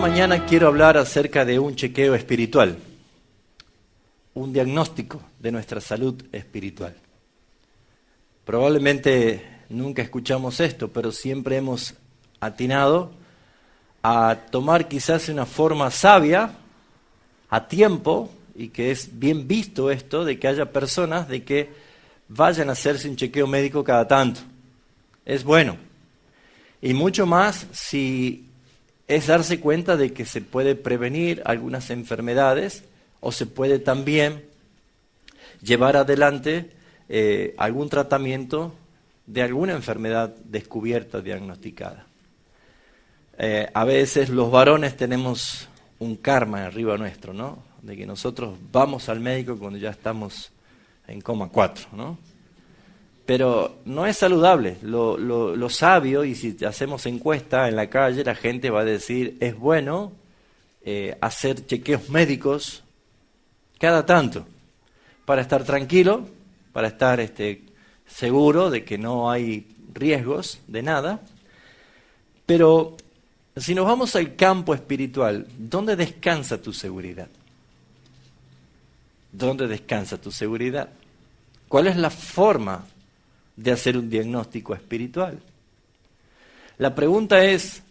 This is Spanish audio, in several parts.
mañana quiero hablar acerca de un chequeo espiritual, un diagnóstico de nuestra salud espiritual. Probablemente nunca escuchamos esto, pero siempre hemos atinado a tomar quizás una forma sabia, a tiempo, y que es bien visto esto, de que haya personas de que vayan a hacerse un chequeo médico cada tanto. Es bueno. Y mucho más si es darse cuenta de que se puede prevenir algunas enfermedades o se puede también llevar adelante algún tratamiento de alguna enfermedad descubierta, diagnosticada. A veces los varones tenemos un karma arriba nuestro, ¿no? De que nosotros vamos al médico cuando ya estamos en coma 4, ¿no? Pero no es saludable. Lo sabio, y si hacemos encuesta en la calle, la gente va a decir, es bueno hacer chequeos médicos cada tanto, para estar tranquilo, para estar seguro de que no hay riesgos de nada. Pero si nos vamos al campo espiritual, ¿dónde descansa tu seguridad? ¿Dónde descansa tu seguridad? ¿Cuál es la forma de hacer un diagnóstico espiritual? La pregunta es,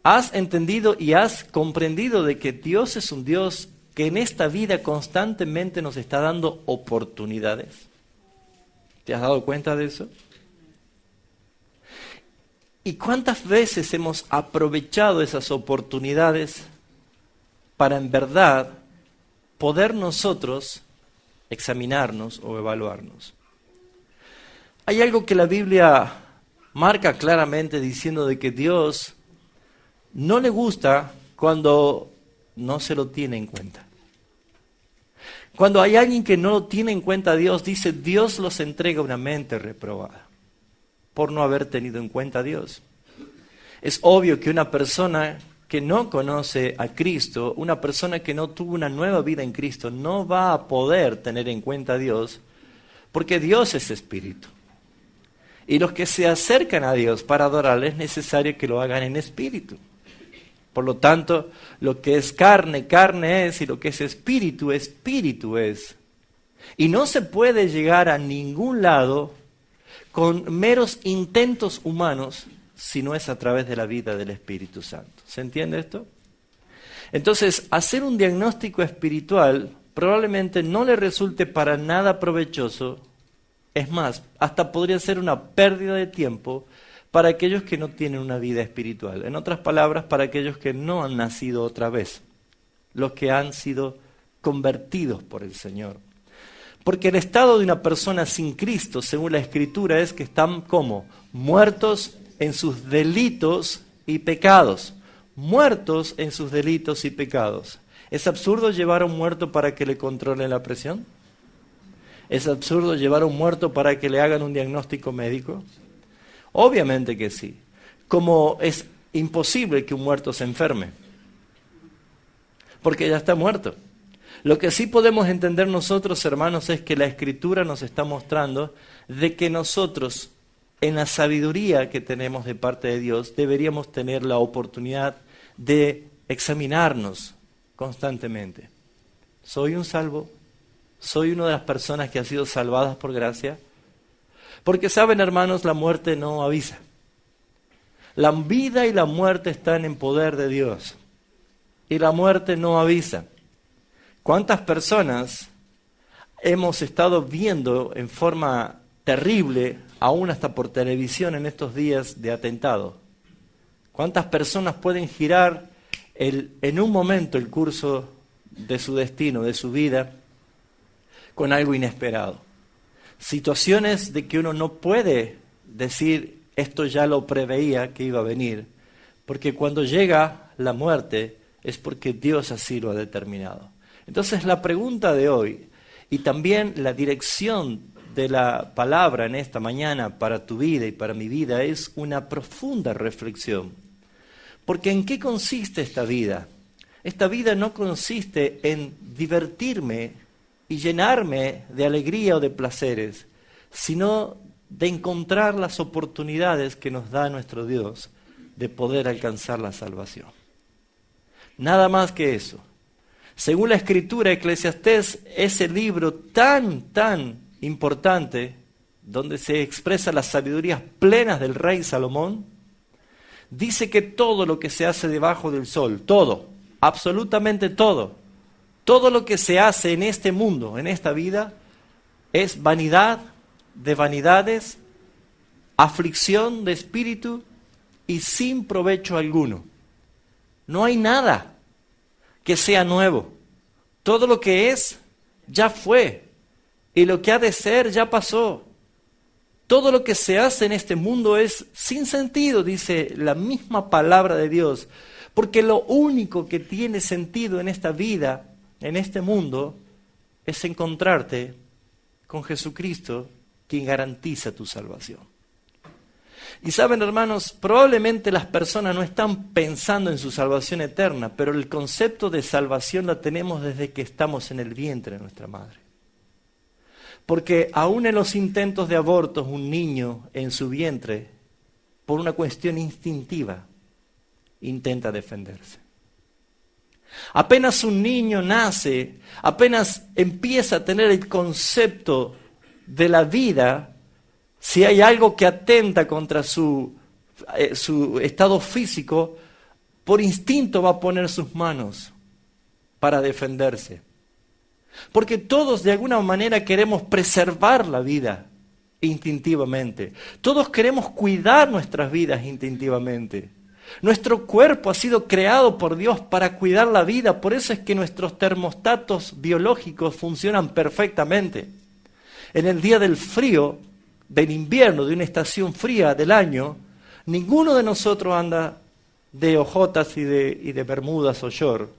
¿has entendido y has comprendido de que Dios es un Dios que en esta vida constantemente nos está dando oportunidades? ¿Te has dado cuenta de eso? ¿Y cuántas veces hemos aprovechado esas oportunidades para en verdad poder nosotros examinarnos o evaluarnos? Hay algo que la Biblia marca claramente diciendo de que Dios no le gusta cuando no se lo tiene en cuenta. Cuando hay alguien que no lo tiene en cuenta a Dios, dice, Dios los entrega una mente reprobada por no haber tenido en cuenta a Dios. Es obvio que una persona que no conoce a Cristo, una persona que no tuvo una nueva vida en Cristo, no va a poder tener en cuenta a Dios, porque Dios es espíritu. Y los que se acercan a Dios para adorarle es necesario que lo hagan en espíritu. Por lo tanto, lo que es carne, carne es, y lo que es espíritu, espíritu es. Y no se puede llegar a ningún lado con meros intentos humanos, si no es a través de la vida del Espíritu Santo. ¿Se entiende esto? Entonces, hacer un diagnóstico espiritual probablemente no le resulte para nada provechoso. Es más, hasta podría ser una pérdida de tiempo para aquellos que no tienen una vida espiritual. En otras palabras, para aquellos que no han nacido otra vez, los que han sido convertidos por el Señor. Porque el estado de una persona sin Cristo, según la Escritura, es que están como muertos en sus delitos y pecados. Muertos en sus delitos y pecados. ¿Es absurdo llevar a un muerto para que le controlen la presión? ¿Es absurdo llevar a un muerto para que le hagan un diagnóstico médico? Obviamente que sí. Como es imposible que un muerto se enferme, porque ya está muerto. Lo que sí podemos entender nosotros, hermanos, es que la Escritura nos está mostrando de que nosotros, en la sabiduría que tenemos de parte de Dios, deberíamos tener la oportunidad de examinarnos constantemente. ¿Soy un salvo? ¿Soy una de las personas que ha sido salvadas por gracia? Porque saben, hermanos, la muerte no avisa. La vida y la muerte están en poder de Dios. Y la muerte no avisa. ¿Cuántas personas hemos estado viendo en forma terrible, aún hasta por televisión en estos días de atentado? ¿Cuántas personas pueden girar en un momento el curso de su destino, de su vida, con algo inesperado? Situaciones de que uno no puede decir, esto ya lo preveía que iba a venir, porque cuando llega la muerte es porque Dios así lo ha determinado. Entonces la pregunta de hoy, y también la dirección de la palabra en esta mañana para tu vida y para mi vida, es una profunda reflexión. Porque ¿en qué consiste esta vida? Esta vida no consiste en divertirme y llenarme de alegría o de placeres, sino de encontrar las oportunidades que nos da nuestro Dios de poder alcanzar la salvación. Nada más que eso. Según la Escritura, Eclesiastés, ese libro tan importante, donde se expresa las sabidurías plenas del rey Salomón, dice que todo lo que se hace debajo del sol, todo, absolutamente todo lo que se hace en este mundo, en esta vida, es vanidad de vanidades, aflicción de espíritu y sin provecho alguno. No hay nada que sea nuevo. Todo lo que es, ya fue. Y lo que ha de ser, ya pasó. Todo lo que se hace en este mundo es sin sentido, dice la misma palabra de Dios. Porque lo único que tiene sentido en esta vida, en este mundo, es encontrarte con Jesucristo, quien garantiza tu salvación. Y saben, hermanos, probablemente las personas no están pensando en su salvación eterna, pero el concepto de salvación la tenemos desde que estamos en el vientre de nuestra madre. Porque aún en los intentos de abortos, un niño en su vientre, por una cuestión instintiva, intenta defenderse. Apenas un niño nace, apenas empieza a tener el concepto de la vida, si hay algo que atenta contra su estado físico, por instinto va a poner sus manos para defenderse. Porque todos de alguna manera queremos preservar la vida instintivamente. Todos queremos cuidar nuestras vidas instintivamente. Nuestro cuerpo ha sido creado por Dios para cuidar la vida, por eso es que nuestros termostatos biológicos funcionan perfectamente. En el día del frío, del invierno, de una estación fría del año, ninguno de nosotros anda de ojotas y de bermudas o short,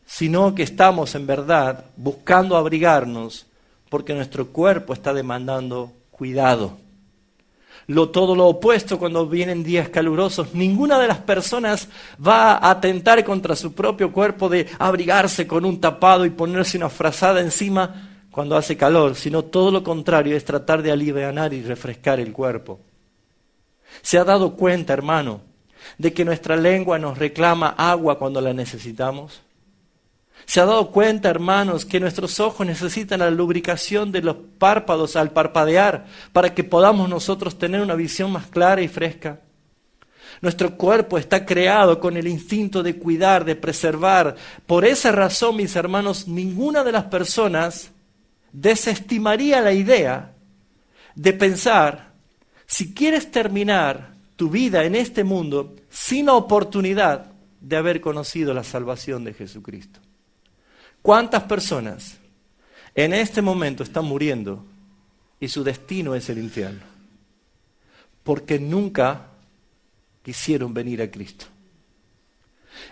sino que estamos en verdad buscando abrigarnos porque nuestro cuerpo está demandando cuidado. Todo lo opuesto cuando vienen días calurosos. Ninguna de las personas va a atentar contra su propio cuerpo de abrigarse con un tapado y ponerse una frazada encima cuando hace calor, sino todo lo contrario, es tratar de alivianar y refrescar el cuerpo. ¿Se ha dado cuenta, hermano, de que nuestra lengua nos reclama agua cuando la necesitamos? ¿Se ha dado cuenta, hermanos, que nuestros ojos necesitan la lubricación de los párpados al parpadear para que podamos nosotros tener una visión más clara y fresca? Nuestro cuerpo está creado con el instinto de cuidar, de preservar. Por esa razón, mis hermanos, ninguna de las personas desestimaría la idea de pensar, si quieres terminar tu vida en este mundo sin la oportunidad de haber conocido la salvación de Jesucristo. ¿Cuántas personas en este momento están muriendo y su destino es el infierno? Porque nunca quisieron venir a Cristo.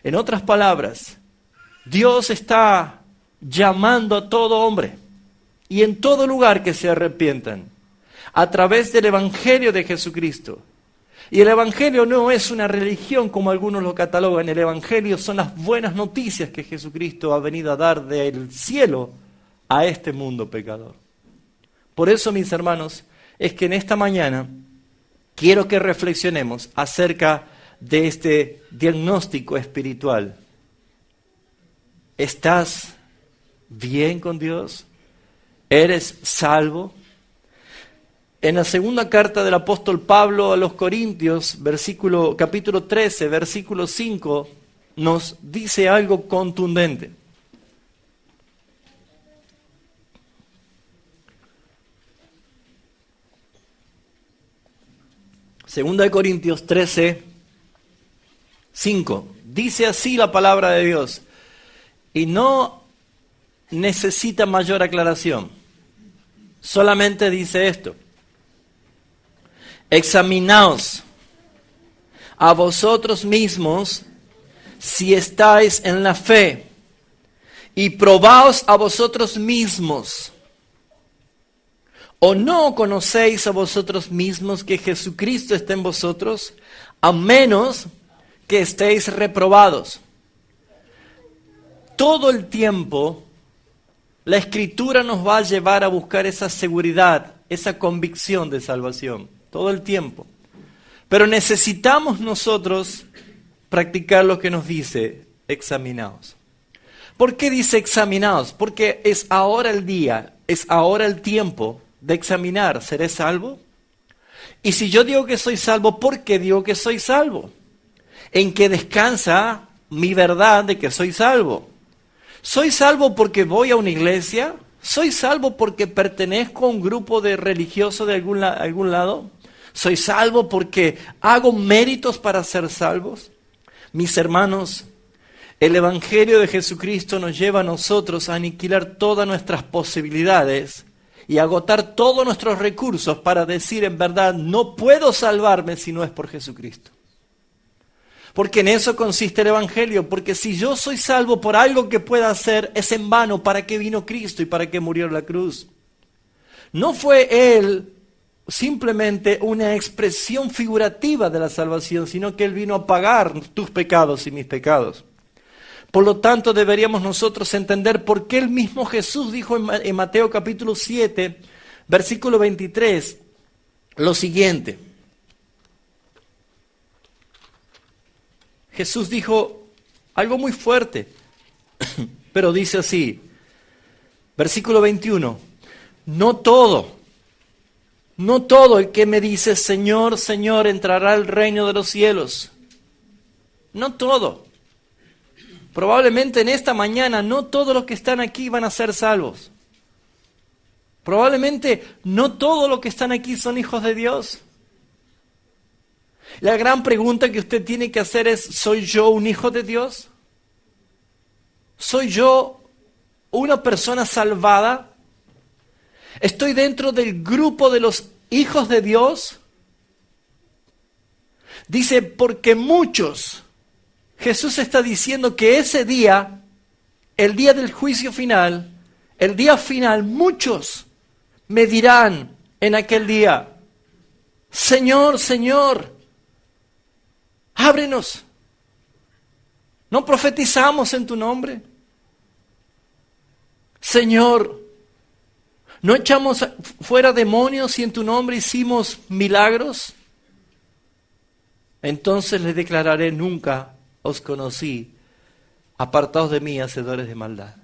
En otras palabras, Dios está llamando a todo hombre y en todo lugar que se arrepientan a través del Evangelio de Jesucristo. Y el Evangelio no es una religión como algunos lo catalogan. El Evangelio son las buenas noticias que Jesucristo ha venido a dar del cielo a este mundo pecador. Por eso, mis hermanos, es que en esta mañana quiero que reflexionemos acerca de este diagnóstico espiritual. ¿Estás bien con Dios? ¿Eres salvo? En la segunda carta del apóstol Pablo a los Corintios, capítulo 13, versículo 5, nos dice algo contundente. Segunda de Corintios 13, 5. Dice así la palabra de Dios. Y no necesita mayor aclaración. Solamente dice esto. Examinaos a vosotros mismos si estáis en la fe y probaos a vosotros mismos. ¿O no conocéis a vosotros mismos que Jesucristo está en vosotros, a menos que estéis reprobados? Todo el tiempo la Escritura nos va a llevar a buscar esa seguridad, esa convicción de salvación. Todo el tiempo. Pero necesitamos nosotros practicar lo que nos dice. examinaos. ¿Por qué dice examinaos? Porque es ahora el día, es ahora el tiempo de examinar. ¿Seré salvo? Y si yo digo que soy salvo, ¿por qué digo que soy salvo? ¿En qué descansa mi verdad de que soy salvo? ¿Soy salvo porque voy a una iglesia? ¿Soy salvo porque pertenezco a un grupo de religiosos de algún lado? ¿Soy salvo porque hago méritos para ser salvos? Mis hermanos, el Evangelio de Jesucristo nos lleva a nosotros a aniquilar todas nuestras posibilidades y agotar todos nuestros recursos para decir en verdad, no puedo salvarme si no es por Jesucristo. Porque en eso consiste el Evangelio, porque si yo soy salvo por algo que pueda hacer, es en vano. ¿Para qué vino Cristo y para qué murió en la cruz? No fue Él simplemente una expresión figurativa de la salvación, sino que Él vino a pagar tus pecados y mis pecados. Por lo tanto, deberíamos nosotros entender por qué el mismo Jesús dijo en Mateo capítulo 7, versículo 23, lo siguiente. Jesús dijo algo muy fuerte, pero dice así, versículo 21, no todo el que me dice Señor, Señor entrará al reino de los cielos. No todo. Probablemente en esta mañana no todos los que están aquí van a ser salvos. Probablemente no todos los que están aquí son hijos de Dios. La gran pregunta que usted tiene que hacer es, ¿soy yo un hijo de Dios? ¿Soy yo una persona salvada? ¿Estoy dentro del grupo de los hijos de Dios? Dice, porque muchos, Jesús está diciendo que ese día, el día del juicio final, el día final, muchos me dirán en aquel día, Señor, Señor, ábrenos. ¿No profetizamos en tu nombre? Señor, ¿no echamos fuera demonios y en tu nombre hicimos milagros? Entonces les declararé, nunca os conocí, apartaos de mí, hacedores de maldad.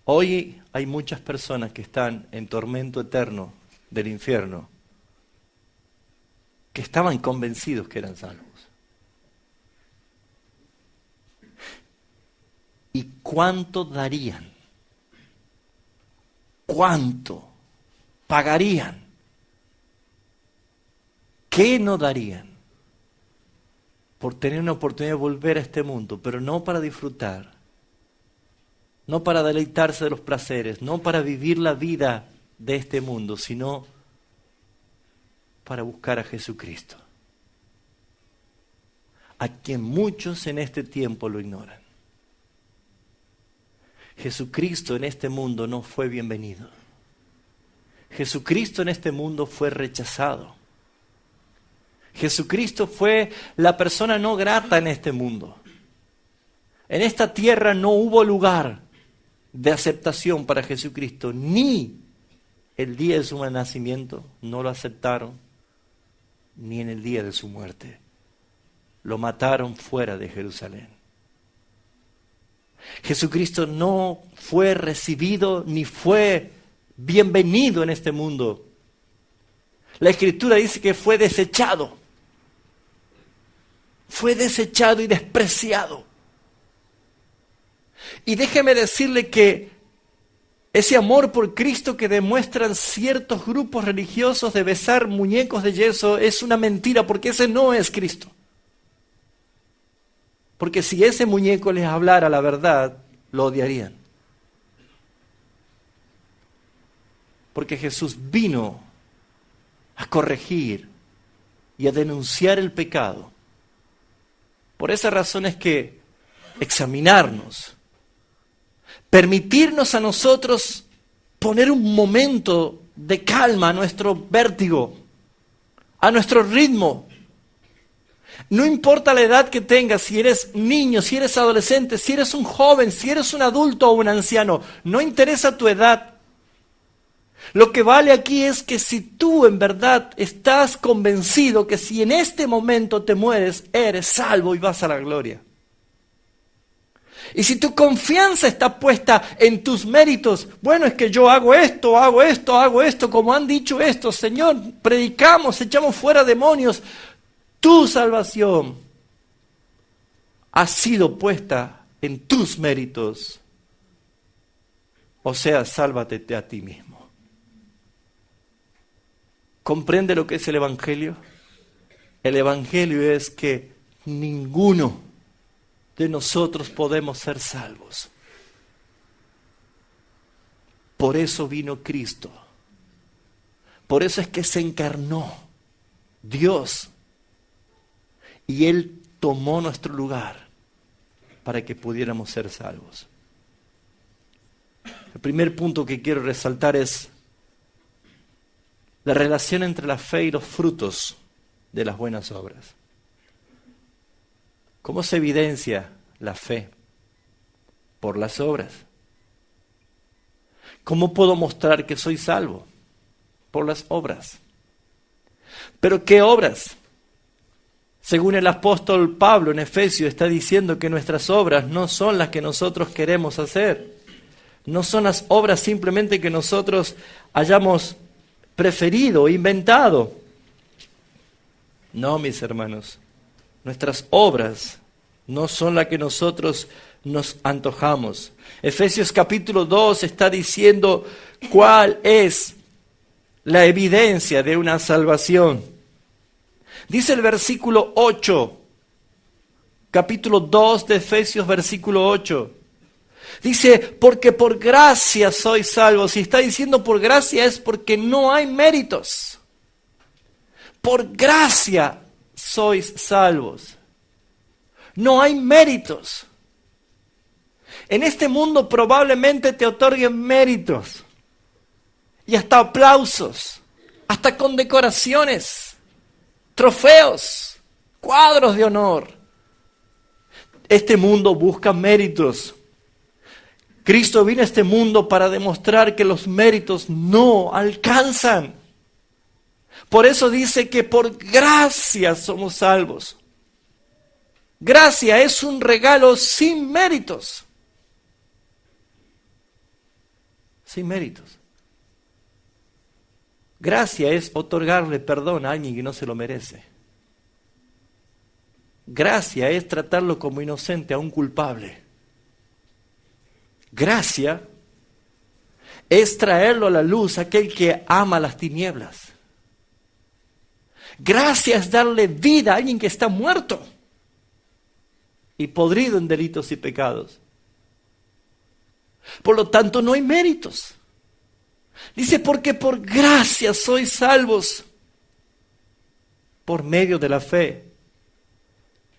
Hoy hay muchas personas que están en tormento eterno del infierno, que estaban convencidos que eran salvos. ¿Y cuánto darían? ¿Cuánto pagarían? ¿Qué no darían por tener una oportunidad de volver a este mundo, pero no para disfrutar, no para deleitarse de los placeres, no para vivir la vida de este mundo, sino para buscar a Jesucristo, a quien muchos en este tiempo lo ignoran? Jesucristo en este mundo no fue bienvenido. Jesucristo en este mundo fue rechazado. Jesucristo fue la persona no grata en este mundo. En esta tierra no hubo lugar de aceptación para Jesucristo, ni el día de su nacimiento no lo aceptaron, ni en el día de su muerte. Lo mataron fuera de Jerusalén. Jesucristo no fue recibido ni fue bienvenido en este mundo. La Escritura dice que fue desechado. Fue desechado y despreciado. Y déjeme decirle que ese amor por Cristo que demuestran ciertos grupos religiosos de besar muñecos de yeso es una mentira, porque ese no es Cristo. Porque si ese muñeco les hablara la verdad, lo odiarían. Porque Jesús vino a corregir y a denunciar el pecado. Por esa razón es que examinarnos, permitirnos a nosotros poner un momento de calma a nuestro vértigo, a nuestro ritmo. No importa la edad que tengas, si eres niño, si eres adolescente, si eres un joven, si eres un adulto o un anciano, no interesa tu edad. Lo que vale aquí es que si tú en verdad estás convencido que si en este momento te mueres, eres salvo y vas a la gloria. Y si tu confianza está puesta en tus méritos, bueno, es que yo hago esto, como han dicho estos, Señor, predicamos, echamos fuera demonios, tu salvación ha sido puesta en tus méritos. O sea, sálvate a ti mismo. ¿Comprende lo que es el Evangelio? El Evangelio es que ninguno de nosotros podemos ser salvos. Por eso vino Cristo. Por eso es que se encarnó Dios. Y Él tomó nuestro lugar para que pudiéramos ser salvos. El primer punto que quiero resaltar es la relación entre la fe y los frutos de las buenas obras. ¿Cómo se evidencia la fe? Por las obras. ¿Cómo puedo mostrar que soy salvo? Por las obras. ¿Pero qué obras? Según el apóstol Pablo en Efesios está diciendo que nuestras obras no son las que nosotros queremos hacer. No son las obras simplemente que nosotros hayamos preferido, inventado. No, mis hermanos. Nuestras obras no son las que nosotros nos antojamos. Efesios capítulo 2 está diciendo cuál es la evidencia de una salvación. Dice el versículo 8, capítulo 2 de Efesios, versículo 8. Dice, porque por gracia sois salvos. Si está diciendo por gracia es porque no hay méritos. Por gracia sois salvos. No hay méritos. En este mundo probablemente te otorguen méritos. Y hasta aplausos. Hasta condecoraciones. Trofeos. Cuadros de honor. Este mundo busca méritos. Cristo vino a este mundo para demostrar que los méritos no alcanzan. Por eso dice que por gracia somos salvos. Gracia es un regalo sin méritos. Sin méritos. Gracia es otorgarle perdón a alguien que no se lo merece. Gracia es tratarlo como inocente a un culpable. Gracia es traerlo a la luz a aquel que ama las tinieblas. Gracia es darle vida a alguien que está muerto y podrido en delitos y pecados. Por lo tanto, no hay méritos. Dice, porque por gracia sois salvos por medio de la fe.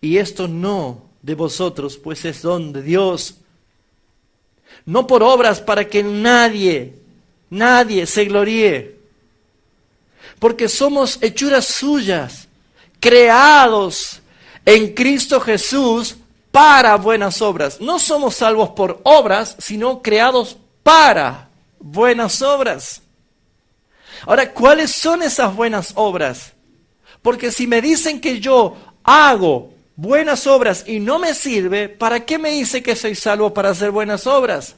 Y esto no de vosotros, pues es don de Dios. No por obras para que nadie se gloríe. Porque somos hechuras suyas, creados en Cristo Jesús para buenas obras. No somos salvos por obras, sino creados para buenas obras. Ahora, ¿cuáles son esas buenas obras? Porque si me dicen que yo hago buenas obras y no me sirve, ¿para qué me dice que soy salvo para hacer buenas obras?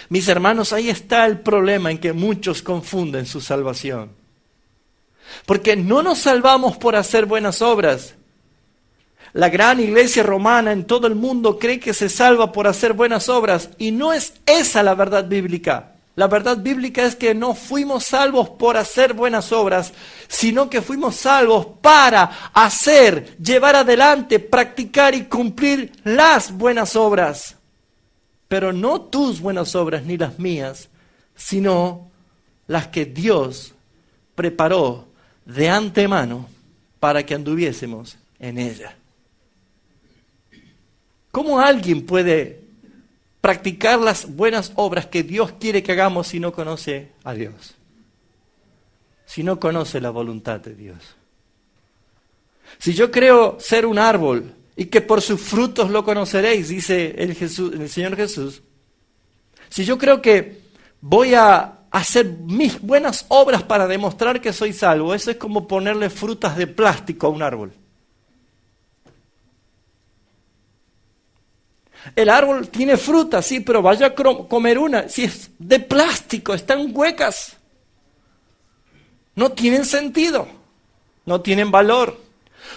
Mis hermanos, ahí está el problema en que muchos confunden su salvación. Porque no nos salvamos por hacer buenas obras. La gran iglesia romana en todo el mundo cree que se salva por hacer buenas obras y no es esa la verdad bíblica. La verdad bíblica es que no fuimos salvos por hacer buenas obras, sino que fuimos salvos para hacer, llevar adelante, practicar y cumplir las buenas obras. Pero no tus buenas obras ni las mías, sino las que Dios preparó de antemano para que anduviésemos en ella. ¿Cómo alguien puede practicar las buenas obras que Dios quiere que hagamos si no conoce a Dios? Si no conoce la voluntad de Dios. Si yo creo ser un árbol y que por sus frutos lo conoceréis, dice el Señor Jesús. Si yo creo que voy a hacer mis buenas obras para demostrar que soy salvo. Eso es como ponerle frutas de plástico a un árbol. El árbol tiene fruta, sí, pero vaya a comer una. Si es de plástico, están huecas. No tienen sentido, no tienen valor,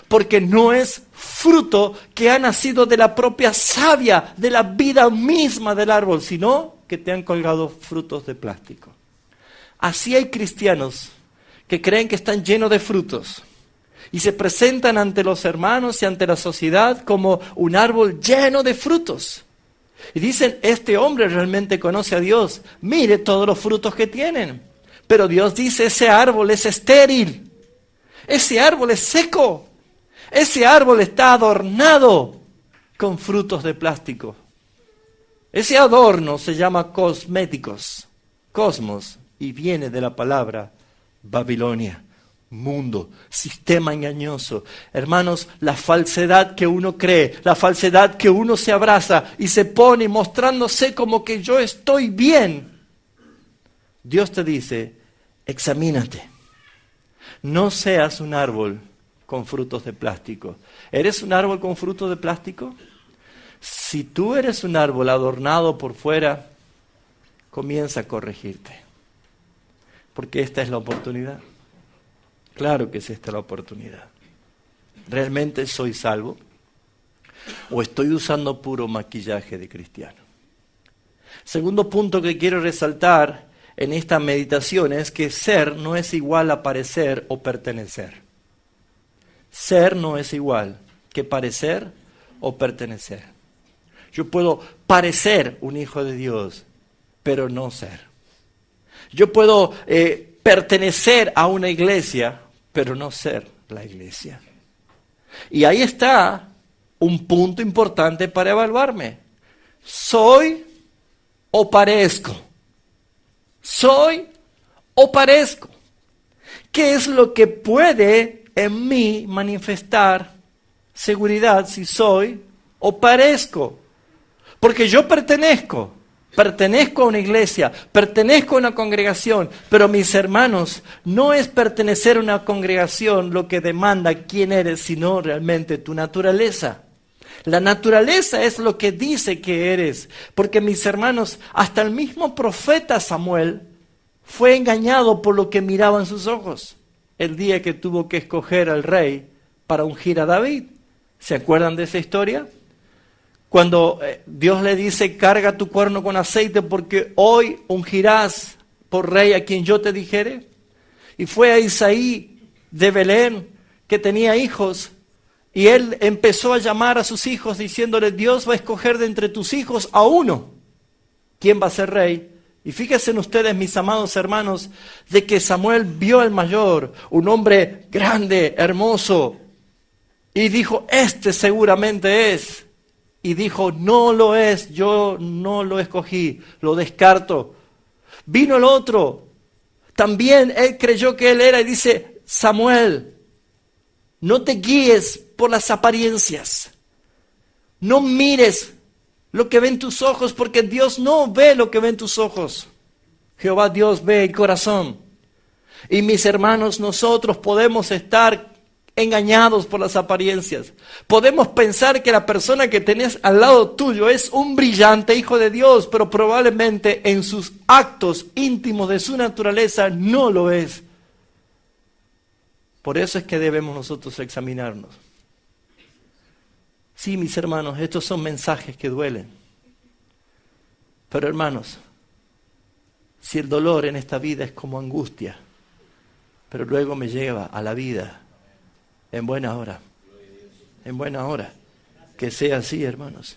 porque no es fruto que ha nacido de la propia savia, de la vida misma del árbol, sino que te han colgado frutos de plástico. Así hay cristianos que creen que están llenos de frutos y se presentan ante los hermanos y ante la sociedad como un árbol lleno de frutos. Y dicen, este hombre realmente conoce a Dios, mire todos los frutos que tienen. Pero Dios dice, ese árbol es estéril, ese árbol es seco, ese árbol está adornado con frutos de plástico. Ese adorno se llama cosméticos, cosmos, y viene de la palabra Babilonia, mundo, sistema engañoso. Hermanos, la falsedad que uno cree, la falsedad que uno se abraza y se pone mostrándose como que yo estoy bien. Dios te dice, examínate, no seas un árbol con frutos de plástico. ¿Eres un árbol con frutos de plástico? Si tú eres un árbol adornado por fuera, comienza a corregirte. Porque esta es la oportunidad. Claro que es esta la oportunidad. ¿Realmente soy salvo? ¿O estoy usando puro maquillaje de cristiano? Segundo punto que quiero resaltar en esta meditación es que ser no es igual a parecer o pertenecer. Ser no es igual que parecer o pertenecer. Yo puedo parecer un hijo de Dios, pero no ser. Yo puedo pertenecer a una iglesia, pero no ser la iglesia. Y ahí está un punto importante para evaluarme. ¿Soy o parezco? ¿Soy o parezco? ¿Qué es lo que puede en mí manifestar seguridad si soy o parezco? Porque yo pertenezco a una iglesia, pertenezco a una congregación, pero mis hermanos, no es pertenecer a una congregación lo que demanda quién eres, sino realmente tu naturaleza. La naturaleza es lo que dice que eres, porque mis hermanos, hasta el mismo profeta Samuel fue engañado por lo que miraba en sus ojos, el día que tuvo que escoger al rey para ungir a David. ¿Se acuerdan de esa historia? Cuando Dios le dice, carga tu cuerno con aceite porque hoy ungirás por rey a quien yo te dijere. Y fue a Isaí de Belén, que tenía hijos, y él empezó a llamar a sus hijos diciéndole, Dios va a escoger de entre tus hijos a uno. ¿Quién va a ser rey? Y fíjense ustedes, mis amados hermanos, de que Samuel vio al mayor, un hombre grande, hermoso, y dijo, este seguramente es. Y dijo, no lo es, yo no lo escogí, lo descarto. Vino el otro, también él creyó que él era y dice, Samuel, no te guíes por las apariencias, no mires lo que ven tus ojos, porque Dios no ve lo que ven tus ojos. Jehová Dios ve el corazón. Y mis hermanos, nosotros podemos estar engañados por las apariencias. Podemos pensar que la persona que tenés al lado tuyo es un brillante hijo de Dios, pero probablemente en sus actos íntimos de su naturaleza no lo es. Por eso es que debemos nosotros examinarnos. Sí, mis hermanos, estos son mensajes que duelen. Pero hermanos, si el dolor en esta vida es como angustia, pero luego me lleva a la vida en buena hora, que sea así, hermanos.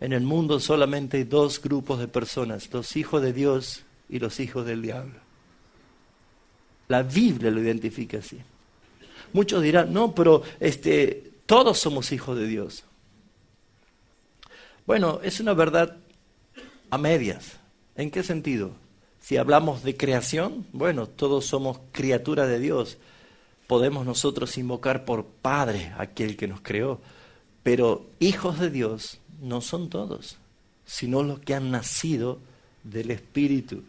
En el mundo solamente hay dos grupos de personas, los hijos de Dios y los hijos del diablo. La Biblia lo identifica así. Muchos dirán, no, pero todos somos hijos de Dios. Bueno, es una verdad a medias. ¿En qué sentido? Si hablamos de creación, bueno, todos somos criaturas de Dios. Podemos nosotros invocar por Padre a aquel que nos creó, pero hijos de Dios no son todos, sino los que han nacido del Espíritu.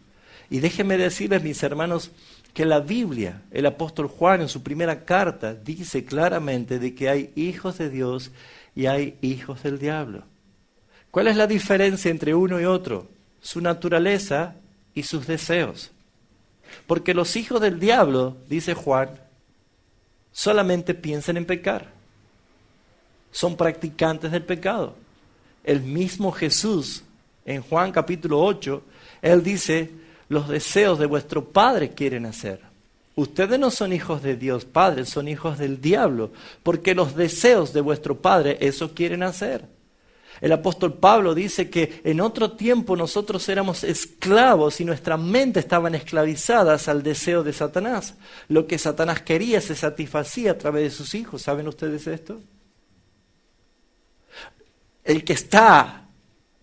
Y déjenme decirles, mis hermanos, que la Biblia, el apóstol Juan en su primera carta, dice claramente de que hay hijos de Dios y hay hijos del diablo. ¿Cuál es la diferencia entre uno y otro? Su naturaleza y sus deseos. Porque los hijos del diablo, dice Juan, solamente piensan en pecar. Son practicantes del pecado. El mismo Jesús, en Juan capítulo 8, Él dice, los deseos de vuestro Padre quieren hacer. Ustedes no son hijos de Dios Padre, son hijos del diablo, porque los deseos de vuestro Padre eso quieren hacer. El apóstol Pablo dice que en otro tiempo nosotros éramos esclavos y nuestra mente estaban esclavizadas al deseo de Satanás. Lo que Satanás quería se satisfacía a través de sus hijos. ¿Saben ustedes esto? El que está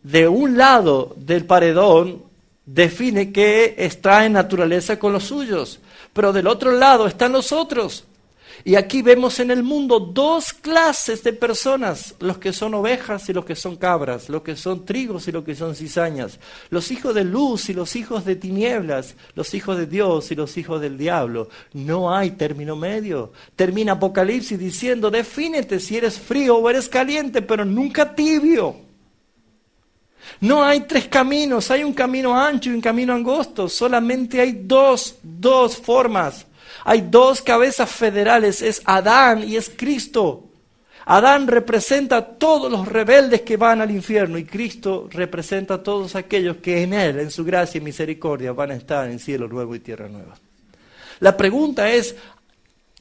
de un lado del paredón define que está en naturaleza con los suyos, pero del otro lado están los otros. Y aquí vemos en el mundo dos clases de personas, los que son ovejas y los que son cabras, los que son trigos y los que son cizañas, los hijos de luz y los hijos de tinieblas, los hijos de Dios y los hijos del diablo. No hay término medio. Termina Apocalipsis diciendo, defínete si eres frío o eres caliente, pero nunca tibio. No hay tres caminos, hay un camino ancho y un camino angosto, solamente hay dos formas. Hay dos cabezas federales, es Adán y es Cristo. Adán representa a todos los rebeldes que van al infierno y Cristo representa a todos aquellos que en Él, en su gracia y misericordia, van a estar en cielo nuevo y tierra nueva. La pregunta es,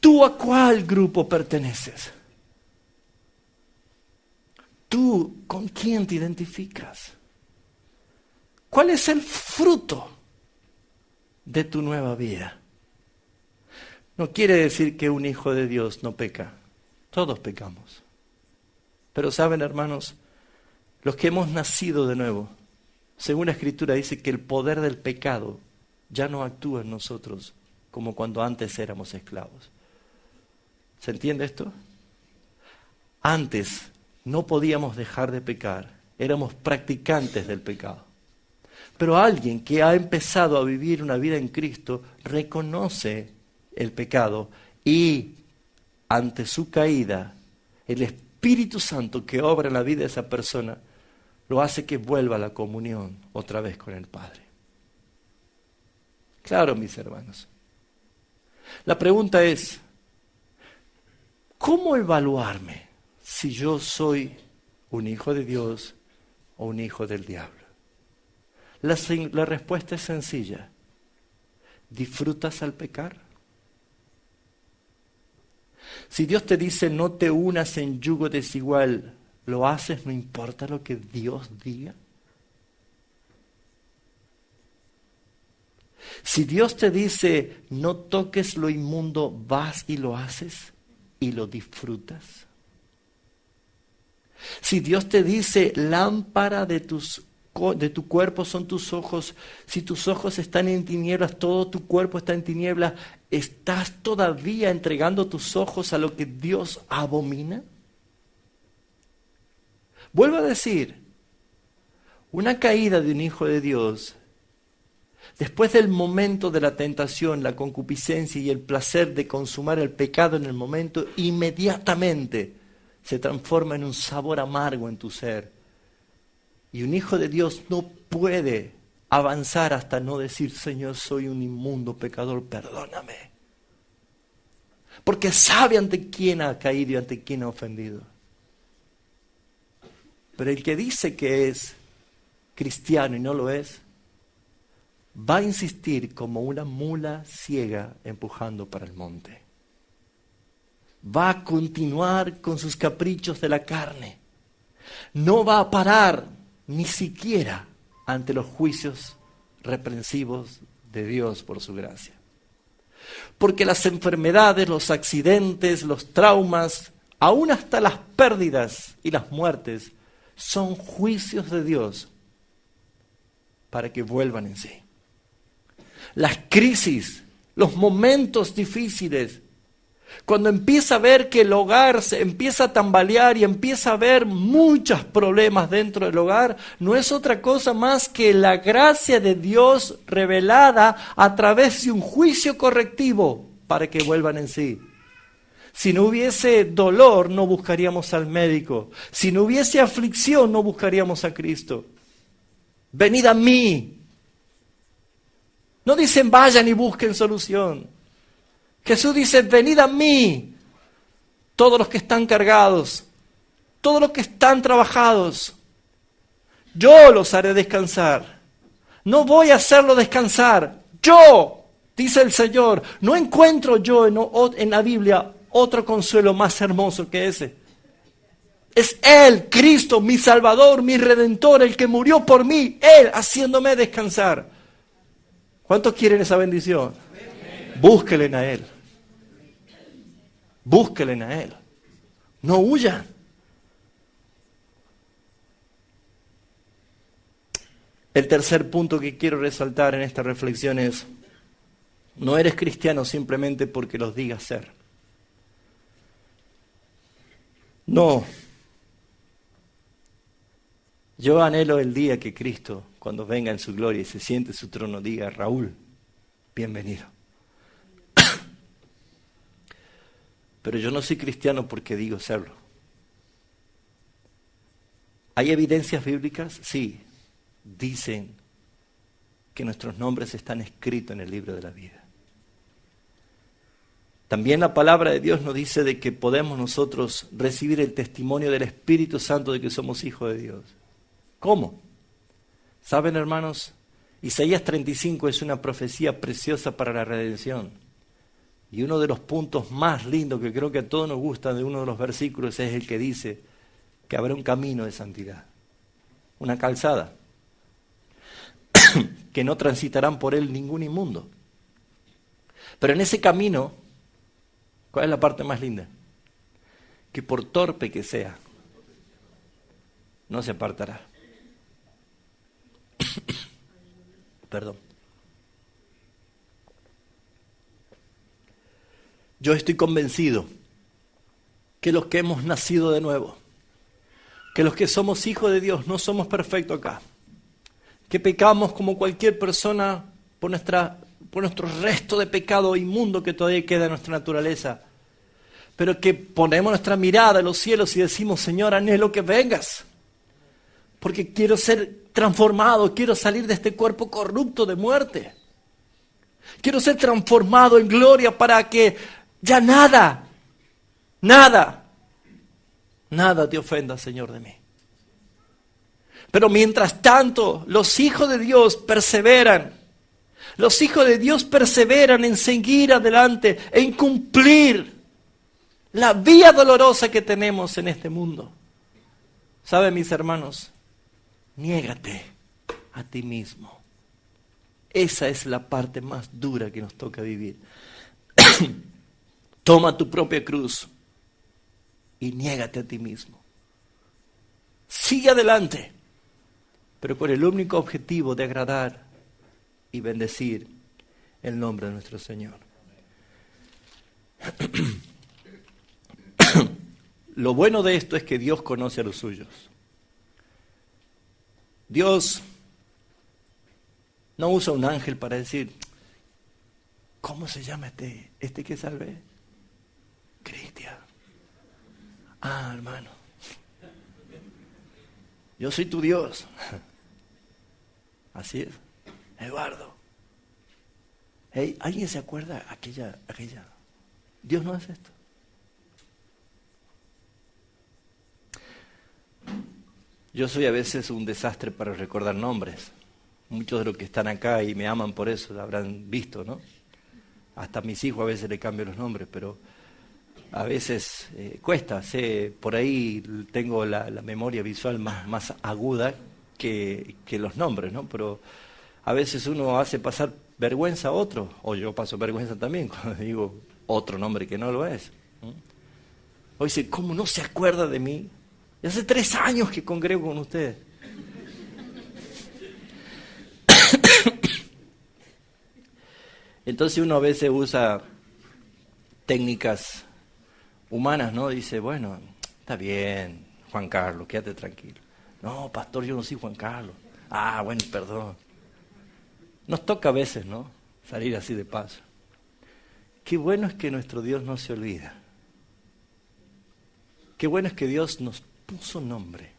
¿tú a cuál grupo perteneces? ¿Tú con quién te identificas? ¿Cuál es el fruto de tu nueva vida? No quiere decir que un hijo de Dios no peca. Todos pecamos. Pero saben, hermanos, los que hemos nacido de nuevo, según la Escritura dice que el poder del pecado ya no actúa en nosotros como cuando antes éramos esclavos. ¿Se entiende esto? Antes no podíamos dejar de pecar, éramos practicantes del pecado. Pero alguien que ha empezado a vivir una vida en Cristo reconoce el pecado y ante su caída, el Espíritu Santo que obra en la vida de esa persona lo hace que vuelva a la comunión otra vez con el Padre. Claro, mis hermanos. La pregunta es, ¿cómo evaluarme si yo soy un hijo de Dios o un hijo del diablo? La respuesta es sencilla. ¿Disfrutas al pecar? Si Dios te dice no te unas en yugo desigual, ¿lo haces no importa lo que Dios diga? Si Dios te dice no toques lo inmundo, vas y lo haces y lo disfrutas. Si Dios te dice lámpara de tu cuerpo son tus ojos, si tus ojos están en tinieblas, todo tu cuerpo está en tinieblas, ¿estás todavía entregando tus ojos a lo que Dios abomina? Vuelvo a decir, una caída de un hijo de Dios, después del momento de la tentación, la concupiscencia y el placer de consumar el pecado en el momento, inmediatamente se transforma en un sabor amargo en tu ser. Y un hijo de Dios no puede avanzar hasta no decir, Señor, soy un inmundo pecador, perdóname. Porque sabe ante quién ha caído y ante quién ha ofendido. Pero el que dice que es cristiano y no lo es, va a insistir como una mula ciega empujando para el monte. Va a continuar con sus caprichos de la carne. No va a parar ni siquiera ante los juicios reprensivos de Dios por su gracia. Porque las enfermedades, los accidentes, los traumas, aún hasta las pérdidas y las muertes, son juicios de Dios para que vuelvan en sí. Las crisis, los momentos difíciles, Cuando empieza a ver que el hogar se empieza a tambalear y empieza a haber muchos problemas dentro del hogar, no es otra cosa más que la gracia de Dios revelada a través de un juicio correctivo para que vuelvan en sí. Si no hubiese dolor, no buscaríamos al médico. Si no hubiese aflicción, no buscaríamos a Cristo. Venid a mí. No dicen vayan y busquen solución. Jesús dice, venid a mí, todos los que están cargados, todos los que están trabajados. Yo los haré descansar. No voy a hacerlo descansar. Yo, dice el Señor, no encuentro yo en la Biblia otro consuelo más hermoso que ese. Es Él, Cristo, mi Salvador, mi Redentor, el que murió por mí, Él haciéndome descansar. ¿Cuántos quieren esa bendición? Búsquenle a Él. Búsquenle a Él. No huyan. El tercer punto que quiero resaltar en esta reflexión es, no eres cristiano simplemente porque los digas ser. No. Yo anhelo el día que Cristo, cuando venga en su gloria y se siente en su trono, diga, Raúl, bienvenido. Pero yo no soy cristiano porque digo serlo. ¿Hay evidencias bíblicas? Sí. Dicen que nuestros nombres están escritos en el libro de la vida. También la palabra de Dios nos dice de que podemos nosotros recibir el testimonio del Espíritu Santo de que somos hijos de Dios. ¿Cómo? ¿Saben, hermanos? Isaías 35 es una profecía preciosa para la redención. Y uno de los puntos más lindos que creo que a todos nos gusta de uno de los versículos es el que dice que habrá un camino de santidad, una calzada, que no transitarán por él ningún inmundo. Pero en ese camino, ¿cuál es la parte más linda? Que por torpe que sea, no se apartará. Perdón. Yo estoy convencido que los que hemos nacido de nuevo, que los que somos hijos de Dios no somos perfectos acá, que pecamos como cualquier persona por nuestro resto de pecado inmundo que todavía queda en nuestra naturaleza, pero que ponemos nuestra mirada en los cielos y decimos, Señor, anhelo que vengas, porque quiero ser transformado, quiero salir de este cuerpo corrupto de muerte. Quiero ser transformado en gloria para que ya nada te ofenda, Señor, de mí. Pero mientras tanto, los hijos de Dios perseveran. Los hijos de Dios perseveran en seguir adelante, en cumplir la vía dolorosa que tenemos en este mundo. ¿Saben, mis hermanos? Niégate a ti mismo. Esa es la parte más dura que nos toca vivir. Toma tu propia cruz y niégate a ti mismo. Sigue adelante, pero con el único objetivo de agradar y bendecir el nombre de nuestro Señor. Lo bueno de esto es que Dios conoce a los suyos. Dios no usa un ángel para decir, ¿cómo se llama este que salvé? Cristian. Ah, hermano, yo soy tu Dios. Así es. Eduardo. Hey, ¿alguien se acuerda aquella? Dios no hace esto. Yo soy a veces un desastre para recordar nombres. Muchos de los que están acá y me aman por eso lo habrán visto, ¿no? Hasta a mis hijos a veces le cambio los nombres, pero a veces cuesta. Por ahí tengo la memoria visual más aguda que los nombres, ¿no? Pero a veces uno hace pasar vergüenza a otro, o yo paso vergüenza también cuando digo otro nombre que no lo es. O dice, ¿cómo no se acuerda de mí? Y hace 3 años que congrego con ustedes. Entonces uno a veces usa técnicas humanas, ¿no? Dice, bueno, está bien, Juan Carlos, quédate tranquilo. No, pastor, yo no soy Juan Carlos. Ah, bueno, perdón. Nos toca a veces, ¿no? Salir así de paso. Qué bueno es que nuestro Dios no se olvida. Qué bueno es que Dios nos puso nombre.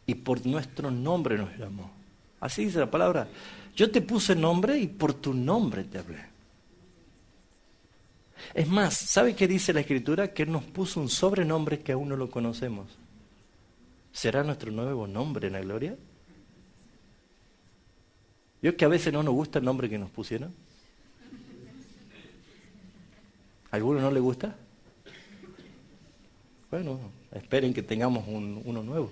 Y por nuestro nombre nos llamó. Así dice la palabra. Yo te puse nombre y por tu nombre te hablé. Es más, ¿sabe qué dice la Escritura? Que Él nos puso un sobrenombre que aún no lo conocemos. ¿Será nuestro nuevo nombre en la gloria? ¿Vio que a veces no nos gusta el nombre que nos pusieron? ¿A alguno no le gusta? Bueno, esperen que tengamos uno nuevo.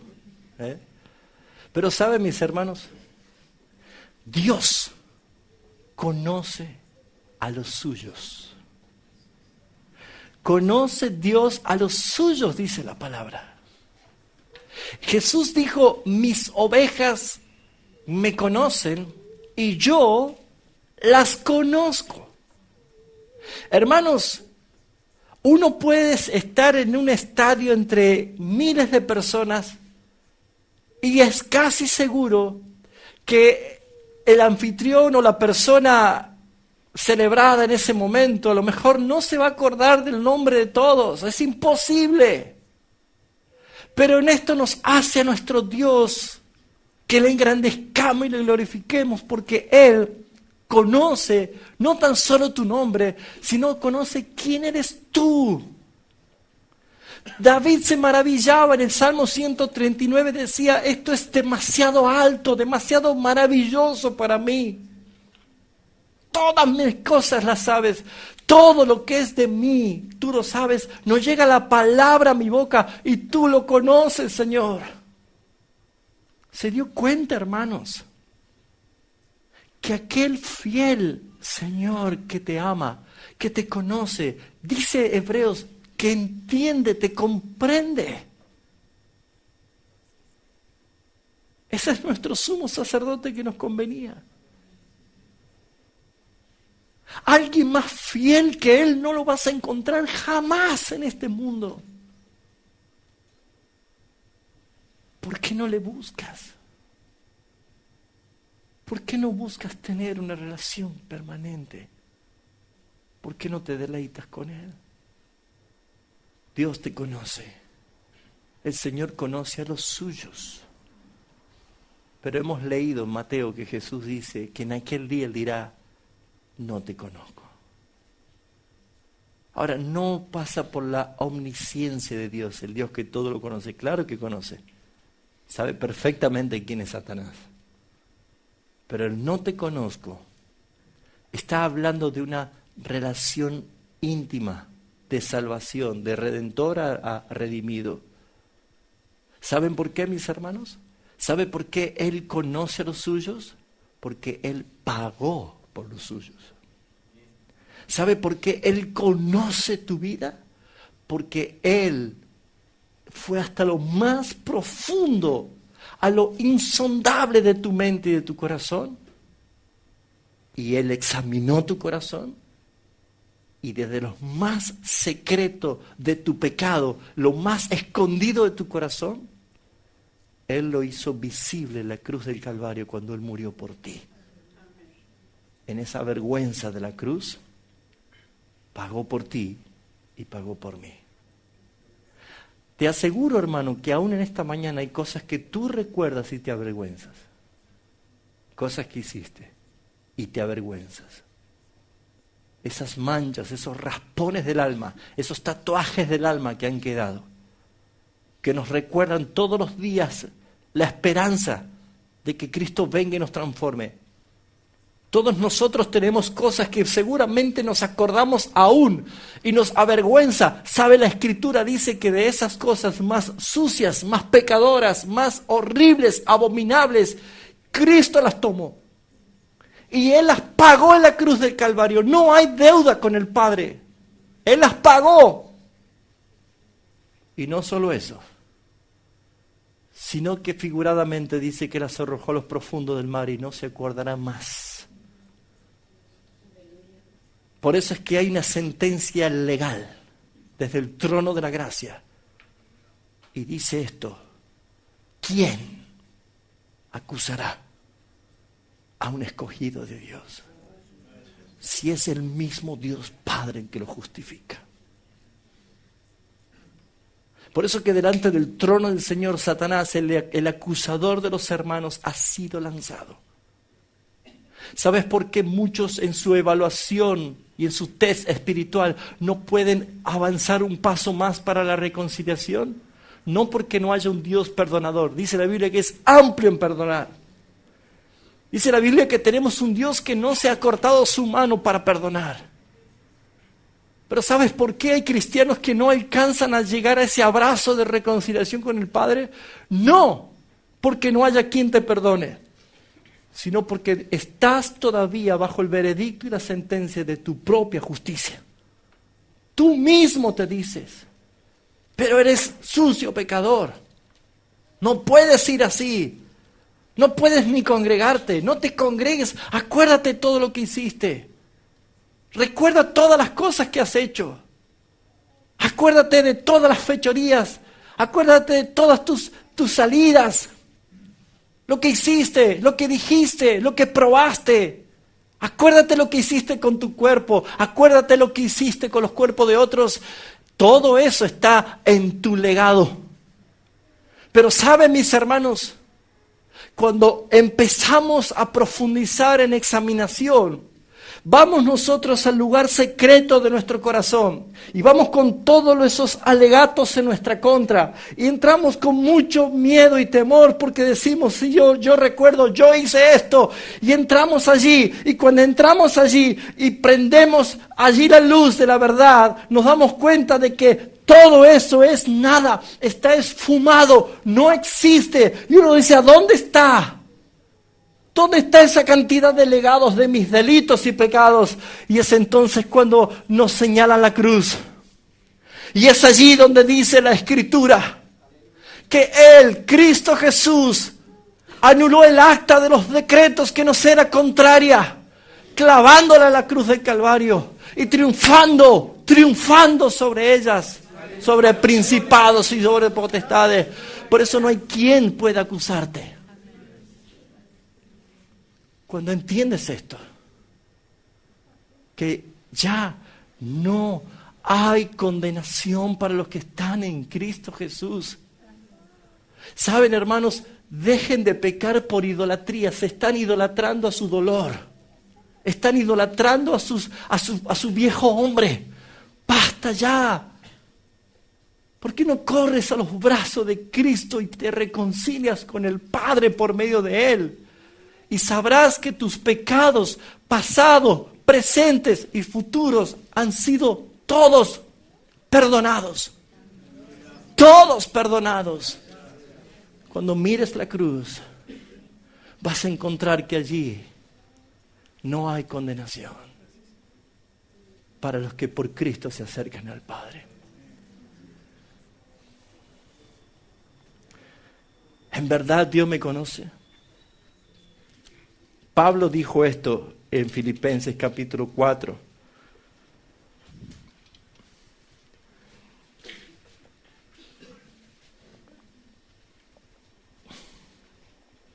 Pero ¿saben, mis hermanos? Dios conoce a los suyos. Conoce Dios a los suyos, dice la palabra. Jesús dijo, mis ovejas me conocen y yo las conozco. Hermanos, uno puede estar en un estadio entre miles de personas y es casi seguro que el anfitrión o la persona celebrada en ese momento a lo mejor no se va a acordar del nombre de todos. Es imposible. Pero en esto nos hace a nuestro Dios que le engrandezcamos y le glorifiquemos, porque Él conoce no tan solo tu nombre, sino conoce quién eres tú. David se maravillaba en el Salmo 139, decía, esto es demasiado alto, demasiado maravilloso para mí. Todas mis cosas las sabes, todo lo que es de mí, tú lo sabes, no llega la palabra a mi boca y tú lo conoces, Señor. ¿Se dio cuenta, hermanos? Que aquel fiel Señor que te ama, que te conoce, dice Hebreos, que entiende, te comprende. Ese es nuestro sumo sacerdote que nos convenía. Alguien más fiel que Él no lo vas a encontrar jamás en este mundo. ¿Por qué no le buscas? ¿Por qué no buscas tener una relación permanente? ¿Por qué no te deleitas con Él? Dios te conoce. El Señor conoce a los suyos. Pero hemos leído en Mateo que Jesús dice que en aquel día Él dirá, no te conozco. Ahora, no pasa por la omnisciencia de Dios, el Dios que todo lo conoce. Claro que conoce. Sabe perfectamente quién es Satanás. Pero el no te conozco está hablando de una relación íntima de salvación, de redentor a redimido. ¿Saben por qué, mis hermanos? ¿Sabe por qué Él conoce a los suyos? Porque Él pagó por los suyos. ¿Sabe por qué Él conoce tu vida? Porque Él fue hasta lo más profundo, a lo insondable de tu mente y de tu corazón. Y Él examinó tu corazón. Y desde lo más secreto de tu pecado, lo más escondido de tu corazón, Él lo hizo visible en la cruz del Calvario cuando Él murió por ti. En esa vergüenza de la cruz, pagó por ti y pagó por mí. Te aseguro, hermano, que aún en esta mañana hay cosas que tú recuerdas y te avergüenzas. Cosas que hiciste y te avergüenzas. Esas manchas, esos raspones del alma, esos tatuajes del alma que han quedado, que nos recuerdan todos los días la esperanza de que Cristo venga y nos transforme. Todos nosotros tenemos cosas que seguramente nos acordamos aún y nos avergüenza. ¿Sabe? La Escritura dice que de esas cosas más sucias, más pecadoras, más horribles, abominables, Cristo las tomó. Y Él las pagó en la cruz del Calvario. No hay deuda con el Padre. Él las pagó. Y no solo eso, sino que figuradamente dice que las arrojó a los profundos del mar y no se acordará más. Por eso es que hay una sentencia legal desde el trono de la gracia y dice esto: ¿quién acusará a un escogido de Dios si es el mismo Dios Padre el que lo justifica? Por eso que delante del trono del Señor, Satanás, el acusador de los hermanos, ha sido lanzado. ¿Sabes por qué muchos en su evaluación y en su test espiritual no pueden avanzar un paso más para la reconciliación? No porque no haya un Dios perdonador. Dice la Biblia que es amplio en perdonar. Dice la Biblia que tenemos un Dios que no se ha cortado su mano para perdonar. Pero ¿sabes por qué hay cristianos que no alcanzan a llegar a ese abrazo de reconciliación con el Padre? No porque no haya quien te perdone, sino porque estás todavía bajo el veredicto y la sentencia de tu propia justicia. Tú mismo te dices: pero eres sucio pecador, no puedes ir así, no puedes ni congregarte, no te congregues, acuérdate de todo lo que hiciste. Recuerda todas las cosas que has hecho. Acuérdate de todas las fechorías. Acuérdate de todas tus salidas. Lo que hiciste, lo que dijiste, lo que probaste. Acuérdate lo que hiciste con tu cuerpo. Acuérdate lo que hiciste con los cuerpos de otros. Todo eso está en tu legado. Pero ¿saben, mis hermanos? Cuando empezamos a profundizar en examinación, vamos nosotros al lugar secreto de nuestro corazón y vamos con todos esos alegatos en nuestra contra y entramos con mucho miedo y temor porque decimos: sí, yo recuerdo, yo hice esto, y entramos allí, y cuando entramos allí y prendemos allí la luz de la verdad, nos damos cuenta de que todo eso es nada, está esfumado, no existe. Y uno dice: ¿a dónde está? ¿Dónde está esa cantidad de legados de mis delitos y pecados? Y es entonces cuando nos señala la cruz. Y es allí donde dice la Escritura que Él, Cristo Jesús, anuló el acta de los decretos que nos era contraria, clavándola a la cruz del Calvario y triunfando sobre ellas, sobre principados y sobre potestades. Por eso no hay quien pueda acusarte. Cuando entiendes esto, que ya no hay condenación para los que están en Cristo Jesús. Saben, hermanos, dejen de pecar por idolatría. Se están idolatrando a su dolor. Están idolatrando a su viejo hombre. ¡Basta ya! ¿Por qué no corres a los brazos de Cristo y te reconcilias con el Padre por medio de Él? Y sabrás que tus pecados pasados, presentes y futuros han sido todos perdonados. Todos perdonados. Cuando mires la cruz, vas a encontrar que allí no hay condenación para los que por Cristo se acercan al Padre. ¿En verdad Dios me conoce? Pablo dijo esto en Filipenses capítulo 4.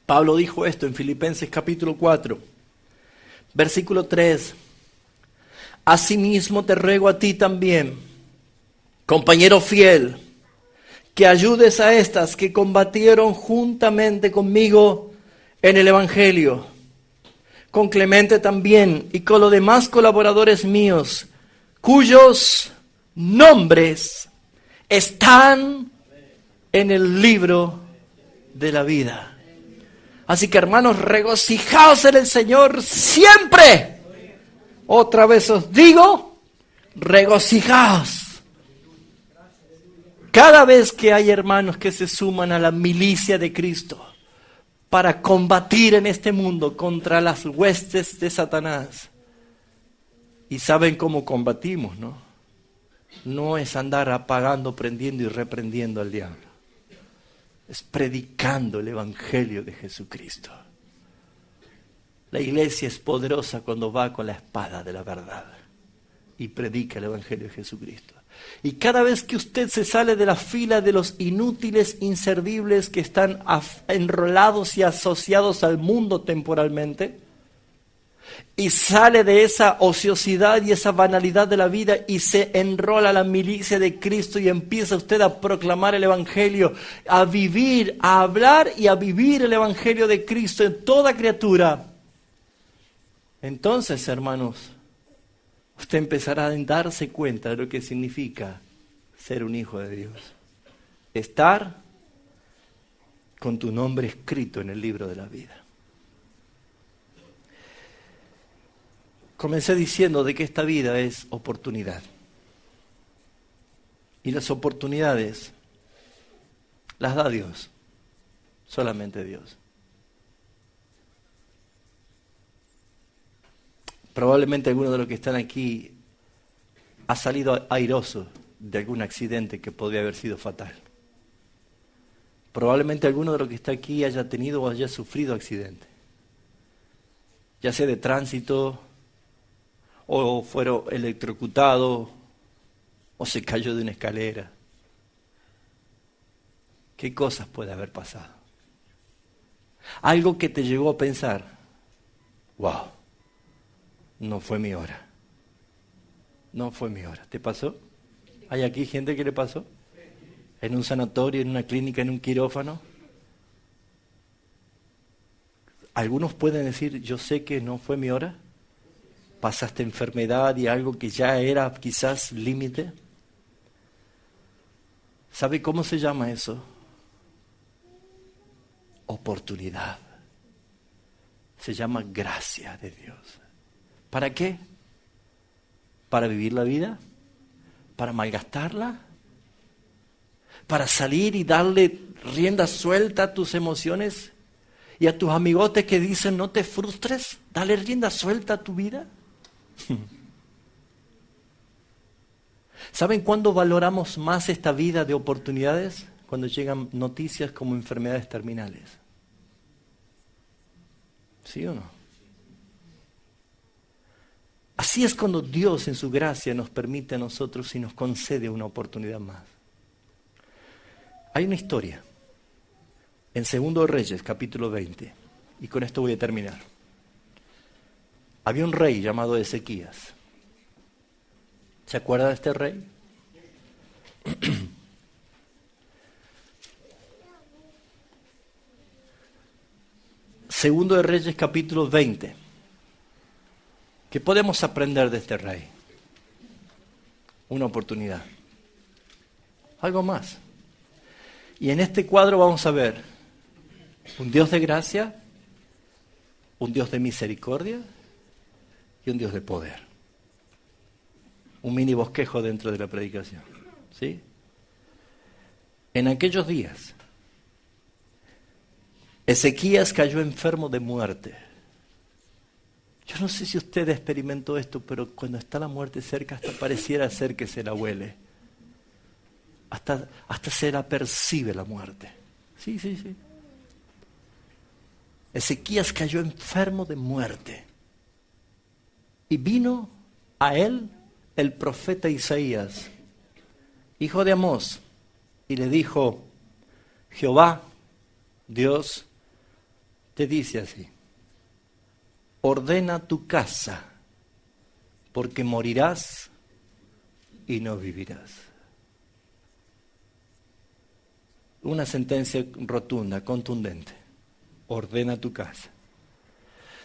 Pablo dijo esto en Filipenses capítulo 4, versículo 3. Asimismo te ruego a ti también, compañero fiel, que ayudes a estas que combatieron juntamente conmigo en el Evangelio, con Clemente también y con los demás colaboradores míos, cuyos nombres están en el libro de la vida. Así que, hermanos, regocijaos en el Señor siempre. Otra vez os digo, regocijaos. Cada vez que hay hermanos que se suman a la milicia de Cristo para combatir en este mundo contra las huestes de Satanás. Y saben cómo combatimos, ¿no? No es andar apagando, prendiendo y reprendiendo al diablo. Es predicando el Evangelio de Jesucristo. La iglesia es poderosa cuando va con la espada de la verdad y predica el Evangelio de Jesucristo. Y cada vez que usted se sale de la fila de los inútiles, inservibles que están enrolados y asociados al mundo temporalmente, y sale de esa ociosidad y esa banalidad de la vida y se enrola a la milicia de Cristo y empieza usted a proclamar el Evangelio, a vivir, a hablar y a vivir el Evangelio de Cristo en toda criatura, entonces, hermanos, usted empezará a darse cuenta de lo que significa ser un hijo de Dios. Estar con tu nombre escrito en el libro de la vida. Comencé diciendo de que esta vida es oportunidad. Y las oportunidades las da Dios, solamente Dios. Probablemente alguno de los que están aquí ha salido airoso de algún accidente que podría haber sido fatal. Probablemente alguno de los que está aquí haya tenido o haya sufrido accidente, ya sea de tránsito, o fueron electrocutados, o se cayó de una escalera. ¿Qué cosas puede haber pasado? Algo que te llegó a pensar, wow, no fue mi hora. No fue mi hora. ¿Te pasó? ¿Hay aquí gente que le pasó? ¿En un sanatorio, en una clínica, en un quirófano? Algunos pueden decir, yo sé que no fue mi hora. Pasaste enfermedad y algo que ya era quizás límite. ¿Sabe cómo se llama eso? Oportunidad. Se llama gracia de Dios. ¿Para qué? ¿Para vivir la vida? ¿Para malgastarla? ¿Para salir y darle rienda suelta a tus emociones? ¿Y a tus amigotes que dicen no te frustres? ¿Dale rienda suelta a tu vida? ¿Saben cuándo valoramos más esta vida de oportunidades? Cuando llegan noticias como enfermedades terminales. ¿Sí o no? Así es cuando Dios en su gracia nos permite a nosotros y nos concede una oportunidad más. Hay una historia en 2 Reyes, capítulo 20, y con esto voy a terminar. Había un rey llamado Ezequías. ¿Se acuerda de este rey? Segundo de Reyes, capítulo 20. ¿Qué podemos aprender de este rey? Una oportunidad. Algo más. Y en este cuadro vamos a ver un Dios de gracia, un Dios de misericordia y un Dios de poder. Un mini bosquejo dentro de la predicación. ¿Sí? En aquellos días, Ezequías cayó enfermo de muerte. Yo no sé si usted experimentó esto, pero cuando está la muerte cerca, hasta pareciera ser que se la huele. Hasta se la percibe la muerte. Sí. Ezequías cayó enfermo de muerte. Y vino a él el profeta Isaías, hijo de Amós, y le dijo, Jehová, Dios, te dice así, ordena tu casa, porque morirás y no vivirás. Una sentencia rotunda, contundente. Ordena tu casa.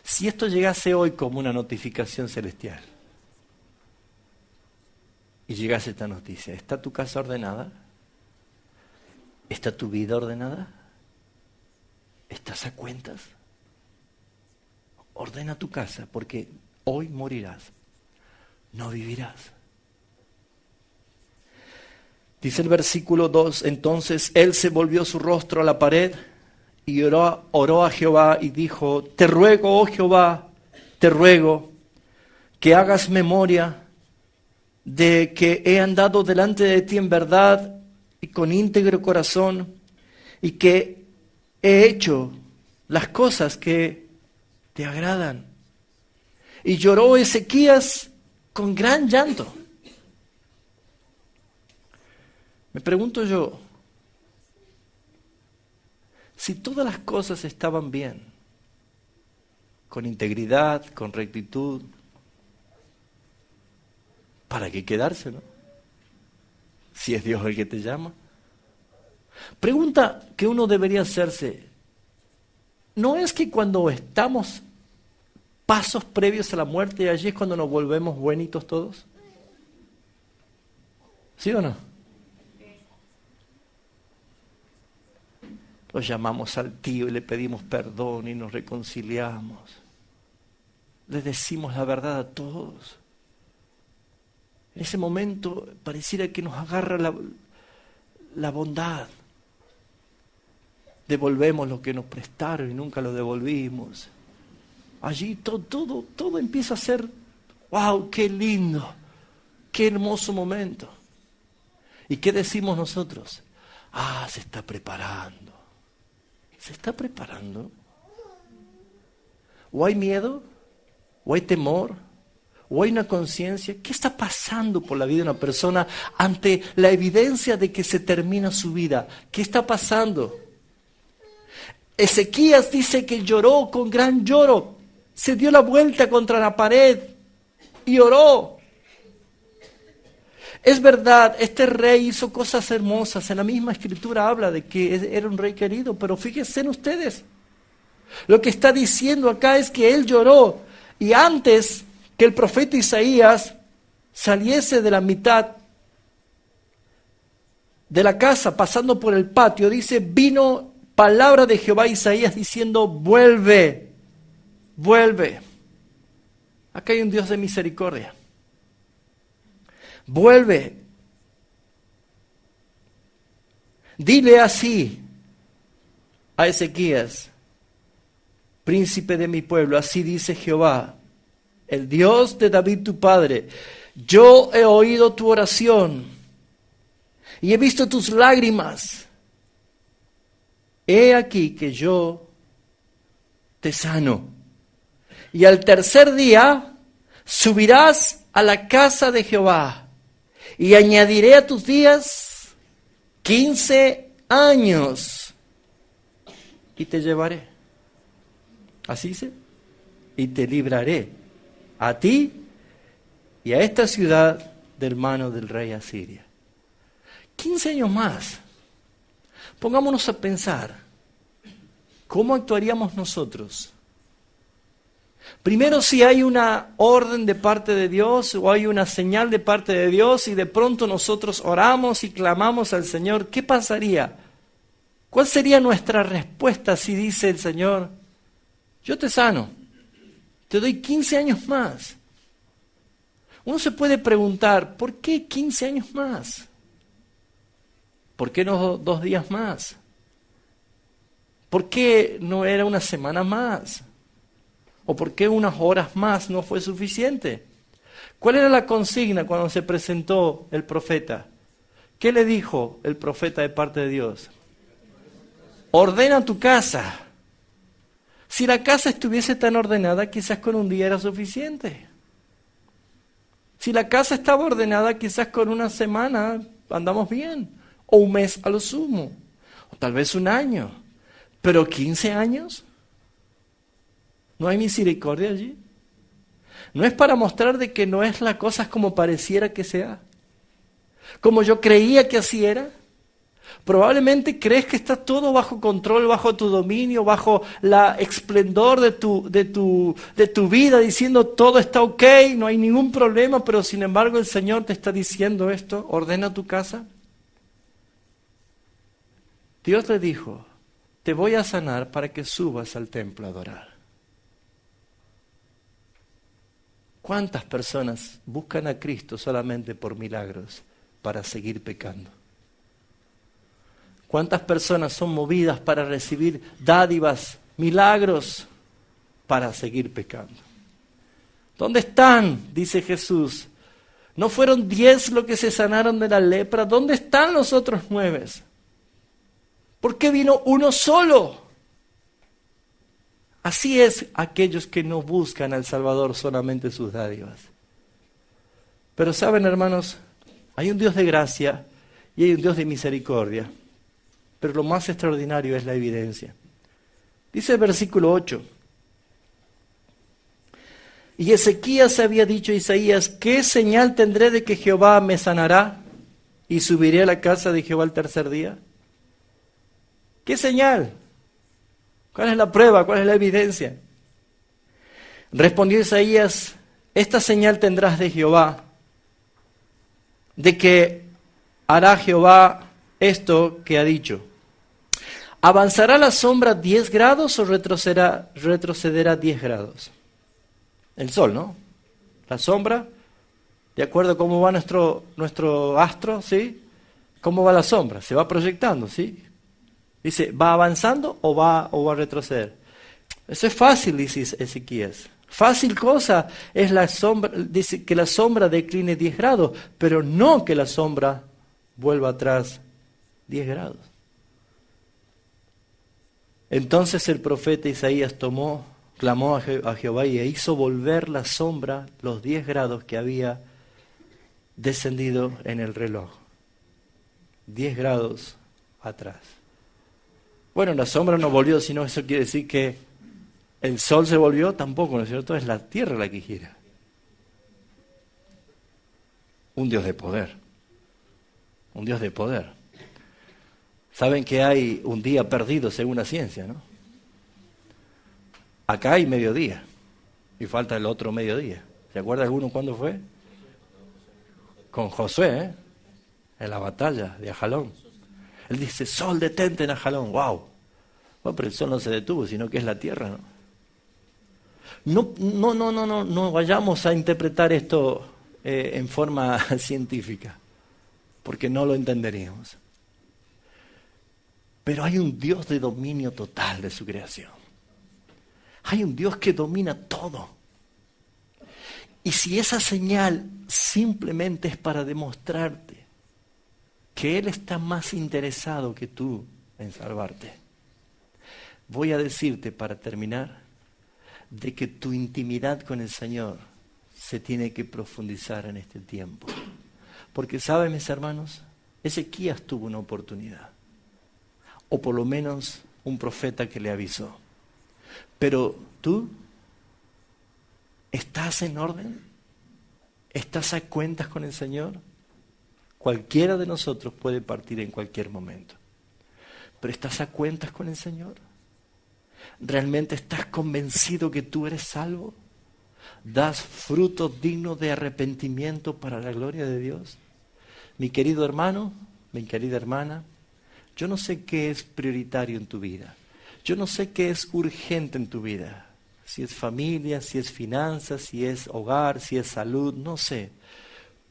Si esto llegase hoy como una notificación celestial, y llegase esta noticia, ¿está tu casa ordenada? ¿Está tu vida ordenada? ¿Estás a cuentas? Ordena tu casa, porque hoy morirás, no vivirás. Dice el versículo 2, entonces él se volvió su rostro a la pared y oró a Jehová y dijo, te ruego, oh Jehová, te ruego que hagas memoria de que he andado delante de ti en verdad y con íntegro corazón y que he hecho las cosas que te agradan. Y lloró Ezequías con gran llanto. Me pregunto yo, si todas las cosas estaban bien, con integridad, con rectitud, ¿para qué quedarse, no? Si es Dios el que te llama. Pregunta que uno debería hacerse, ¿no es que cuando estamos pasos previos a la muerte, allí es cuando nos volvemos buenitos todos? ¿Sí o no? Lo llamamos al tío y le pedimos perdón y nos reconciliamos. Le decimos la verdad a todos. En ese momento pareciera que nos agarra la bondad. Devolvemos lo que nos prestaron y nunca lo devolvimos. Allí todo empieza a ser, wow, qué lindo, qué hermoso momento. ¿Y qué decimos nosotros? Se está preparando. ¿Se está preparando? ¿O hay miedo? ¿O hay temor? ¿O hay una conciencia? ¿Qué está pasando por la vida de una persona ante la evidencia de que se termina su vida? ¿Qué está pasando? Ezequías dice que lloró con gran lloro. Se dio la vuelta contra la pared y oró. Es verdad, este rey hizo cosas hermosas. En la misma escritura habla de que era un rey querido, pero fíjense en ustedes. Lo que está diciendo acá es que él lloró. Y antes que el profeta Isaías saliese de la mitad de la casa, pasando por el patio, dice, vino palabra de Jehová a Isaías diciendo, vuelve, vuelve. Acá hay un Dios de misericordia. Vuelve. Dile así a Ezequías, príncipe de mi pueblo, así dice Jehová, el Dios de David tu padre, yo he oído tu oración y he visto tus lágrimas. He aquí que yo te sano. Y al tercer día subirás a la casa de Jehová y añadiré a tus días 15 años y te llevaré. Así dice, y te libraré a ti y a esta ciudad del mano del rey Asiria. 15 años más. Pongámonos a pensar, ¿cómo actuaríamos nosotros? Primero, si hay una orden de parte de Dios o hay una señal de parte de Dios y de pronto nosotros oramos y clamamos al Señor, ¿qué pasaría? ¿Cuál sería nuestra respuesta si dice el Señor, yo te sano, te doy 15 años más? Uno se puede preguntar, ¿por qué 15 años más? ¿Por qué no 2 días más? ¿Por qué no era una semana más? ¿O por qué unas horas más no fue suficiente? ¿Cuál era la consigna cuando se presentó el profeta? ¿Qué le dijo el profeta de parte de Dios? Ordena tu casa. Si la casa estuviese tan ordenada, quizás con un día era suficiente. Si la casa estaba ordenada, quizás con una semana andamos bien. O un mes a lo sumo. O tal vez un año. Pero 15 años. ¿No hay misericordia allí? No es para mostrar de que no es la cosa como pareciera que sea. Como yo creía que así era. Probablemente crees que está todo bajo control, bajo tu dominio, bajo la esplendor de tu vida, diciendo todo está ok, no hay ningún problema, pero sin embargo el Señor te está diciendo esto, ordena tu casa. Dios le dijo, te voy a sanar para que subas al templo a adorar. ¿Cuántas personas buscan a Cristo solamente por milagros para seguir pecando? ¿Cuántas personas son movidas para recibir dádivas, milagros, para seguir pecando? ¿Dónde están? Dice Jesús. ¿No fueron 10 los que se sanaron de la lepra? ¿Dónde están los otros 9? ¿Por qué vino uno solo? Así es aquellos que no buscan al Salvador solamente sus dádivas. Pero saben, hermanos, hay un Dios de gracia y hay un Dios de misericordia. Pero lo más extraordinario es la evidencia. Dice el versículo 8. Y Ezequías había dicho a Isaías, ¿qué señal tendré de que Jehová me sanará y subiré a la casa de Jehová al tercer día? ¿Qué señal? ¿Cuál es la prueba? ¿Cuál es la evidencia? Respondió Isaías, esta señal tendrás de Jehová, de que hará Jehová esto que ha dicho. ¿Avanzará la sombra 10 grados o retrocederá 10 grados? El sol, ¿no? La sombra, de acuerdo a cómo va nuestro astro, ¿sí? ¿Cómo va la sombra? Se va proyectando, ¿sí? Dice, ¿va avanzando o va a retroceder? Eso es fácil, dice Ezequías. Fácil cosa es la sombra, dice que la sombra decline 10 grados, pero no que la sombra vuelva atrás 10 grados. Entonces el profeta Isaías clamó a Jehová y hizo volver la sombra los 10 grados que había descendido en el reloj. 10 grados atrás. Bueno, la sombra no volvió, sino eso quiere decir que el sol se volvió, tampoco, ¿no es cierto? Es la tierra la que gira. Un Dios de poder. Un Dios de poder. Saben que hay un día perdido según la ciencia, ¿no? Acá hay mediodía y falta el otro mediodía. ¿Se acuerda alguno cuándo fue? Con Josué, en la batalla de Ajalón. Él dice, sol detente en Ajalón, wow. Bueno, pero el sol no se detuvo, sino que es la tierra, ¿no? No vayamos a interpretar esto en forma científica, porque no lo entenderíamos. Pero hay un Dios de dominio total de su creación. Hay un Dios que domina todo. Y si esa señal simplemente es para demostrarte que Él está más interesado que tú en salvarte, voy a decirte para terminar de que tu intimidad con el Señor se tiene que profundizar en este tiempo. Porque, ¿saben, mis hermanos? Ezequías tuvo una oportunidad. O por lo menos un profeta que le avisó. Pero tú, ¿estás en orden? ¿Estás a cuentas con el Señor? Cualquiera de nosotros puede partir en cualquier momento. ¿Pero estás a cuentas con el Señor? ¿Realmente estás convencido que tú eres salvo? ¿Das frutos dignos de arrepentimiento para la gloria de Dios? Mi querido hermano, mi querida hermana, yo no sé qué es prioritario en tu vida. Yo no sé qué es urgente en tu vida. Si es familia, si es finanzas, si es hogar, si es salud, no sé.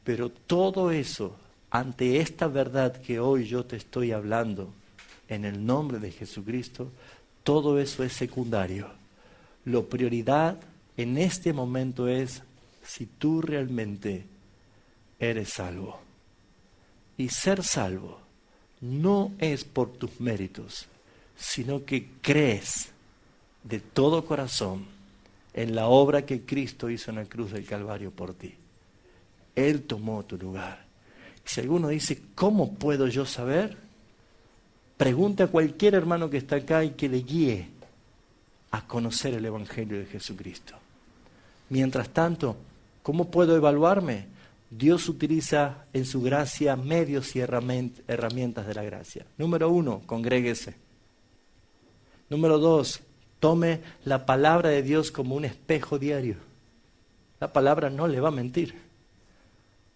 Pero todo eso, ante esta verdad que hoy yo te estoy hablando, en el nombre de Jesucristo, todo eso es secundario. Lo prioridad en este momento es si tú realmente eres salvo. Y ser salvo no es por tus méritos, sino que crees de todo corazón en la obra que Cristo hizo en la cruz del Calvario por ti. Él tomó tu lugar. Y si alguno dice, ¿cómo puedo yo saber? Pregunte a cualquier hermano que está acá y que le guíe a conocer el Evangelio de Jesucristo. Mientras tanto, ¿cómo puedo evaluarme? Dios utiliza en su gracia medios y herramientas de la gracia. Número 1, congréguese. Número 2, tome la palabra de Dios como un espejo diario. La palabra no le va a mentir.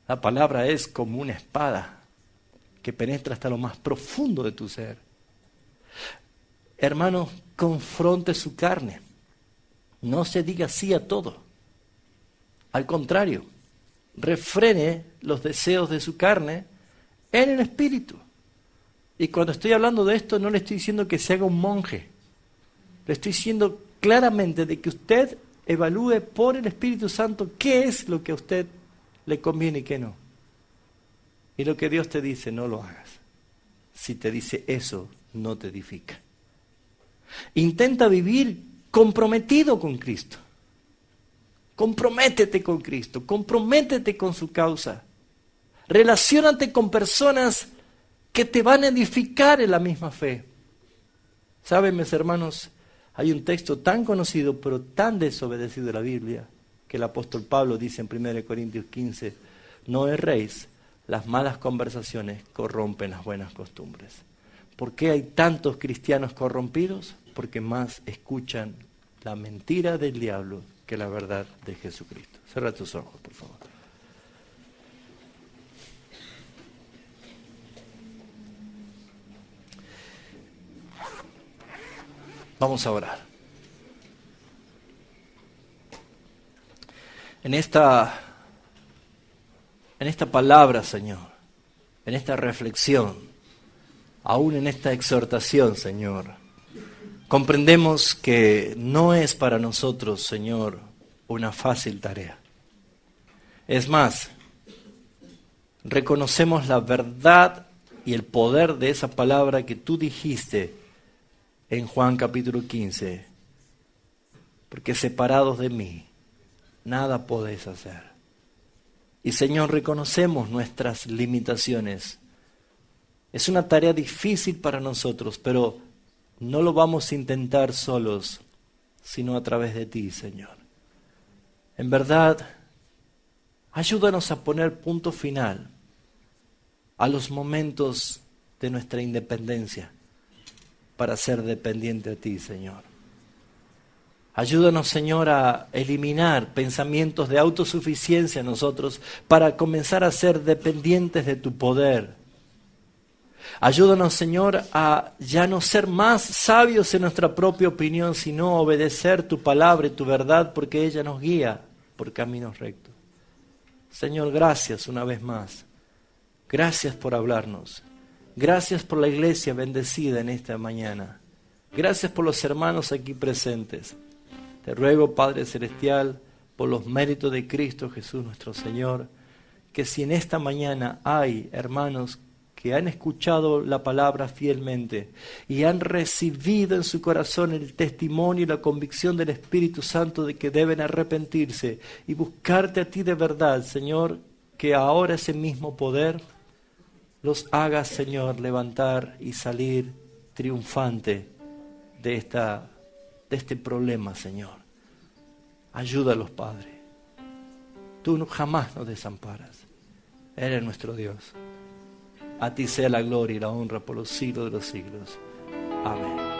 La palabra es como una espada que penetra hasta lo más profundo de tu ser. Hermano, confronte su carne. No se diga sí a todo. Al contrario, refrene los deseos de su carne en el espíritu. Y cuando estoy hablando de esto, no le estoy diciendo que se haga un monje. Le estoy diciendo claramente de que usted evalúe por el Espíritu Santo qué es lo que a usted le conviene y qué no. Y lo que Dios te dice, no lo hagas. Si te dice eso, no te edifica. Intenta vivir comprometido con Cristo. Comprométete con Cristo, comprométete con su causa. Relaciónate con personas que te van a edificar en la misma fe. ¿Saben, mis hermanos? Hay un texto tan conocido, pero tan desobedecido de la Biblia, que el apóstol Pablo dice en 1 Corintios 15, no erréis, las malas conversaciones corrompen las buenas costumbres. ¿Por qué hay tantos cristianos corrompidos? Porque más escuchan la mentira del diablo que la verdad de Jesucristo. Cierra tus ojos, por favor. Vamos a orar. En esta palabra, Señor, en esta reflexión, aún en esta exhortación, Señor, comprendemos que no es para nosotros, Señor, una fácil tarea. Es más, reconocemos la verdad y el poder de esa palabra que tú dijiste en Juan capítulo 15, porque separados de mí, nada podéis hacer. Y Señor, reconocemos nuestras limitaciones. Es una tarea difícil para nosotros, pero no lo vamos a intentar solos, sino a través de ti, Señor. En verdad, ayúdanos a poner punto final a los momentos de nuestra independencia para ser dependiente de ti, Señor. Ayúdanos, Señor, a eliminar pensamientos de autosuficiencia en nosotros para comenzar a ser dependientes de tu poder. Ayúdanos, Señor, a ya no ser más sabios en nuestra propia opinión, sino obedecer tu palabra y tu verdad, porque ella nos guía por caminos rectos. Señor, gracias una vez más. Gracias por hablarnos. Gracias por la iglesia bendecida en esta mañana. Gracias por los hermanos aquí presentes. Te ruego, Padre Celestial, por los méritos de Cristo Jesús nuestro Señor, que si en esta mañana hay hermanos que han escuchado la palabra fielmente y han recibido en su corazón el testimonio y la convicción del Espíritu Santo de que deben arrepentirse y buscarte a ti de verdad, Señor, que ahora ese mismo poder los haga, Señor, levantar y salir triunfante de este problema, Señor. Ayúdalos, Padre. Tú jamás nos desamparas. Eres nuestro Dios. A ti sea la gloria y la honra por los siglos de los siglos. Amén.